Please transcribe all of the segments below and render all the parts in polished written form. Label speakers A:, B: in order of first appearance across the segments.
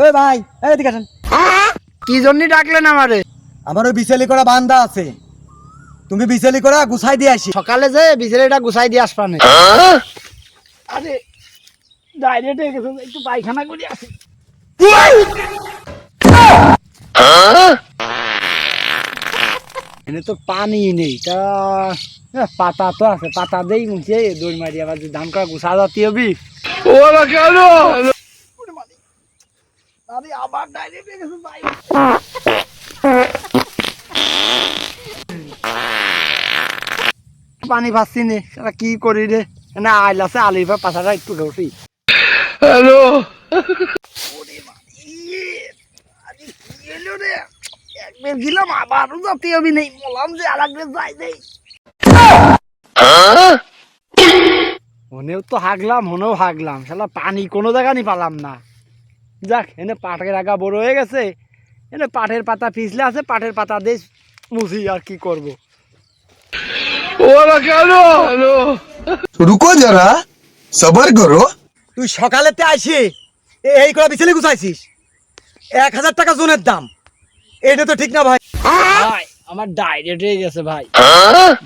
A: ওই ভাই এদিকে আসেন।
B: কি জন্য ডাকলেন আমারে?
A: আমার ওই বিছালি করা বান্দা আছে, তুমি বিছালি করা গুছাই দিয়ে আসি।
B: সকালে যে বিছানাটা গুছাই দিয়ে আসবানে। আরে ডাইরেক্ট হয়ে গেছে, একটু পায়খানা করে আসি। এনে তো পানি নেই, তা পাতা তো আছে, পাতা দেই মুছে দৌড় মারি আবার যে ধান করা গুছা যাতি হবি। আবার ডাইরেক্ট হয়ে গেছে ভাই। পানি পাচ্ছি নে, সেটা কি করি রে? না আইল আছে, আলির পর পাশাটা একটু ঘষি। হ্যালো, একবার গেলাম আবারও যাতে আমি নেই, বললাম যে আলাদা যাই নেই। মনেও তো হাগলাম, মনেও হাগলাম, শালা পানি কোনো জায়গা নি পালাম না। যাক, এনে পাটের আগা বড় হয়ে গেছে, এনে পাটের পাতা পিছলে আছে, পাটের পাতা দিয়ে মুছি আর কি করব।
C: रुको जरा सबर करो।
A: তুই সকালেতে আসি এই করা বিছালি গুছাইছিস, 1000 টাকা জনের দাম, এটা তো ঠিক না ভাই।
B: ভাই আমার ডাইরেক্ট হয়ে গেছে ভাই।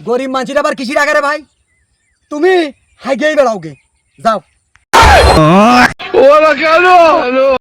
A: গরিব মানুষের আবার কিসির আগারে ভাই, তুমি হাইগেই বেড়াওগে, যাও।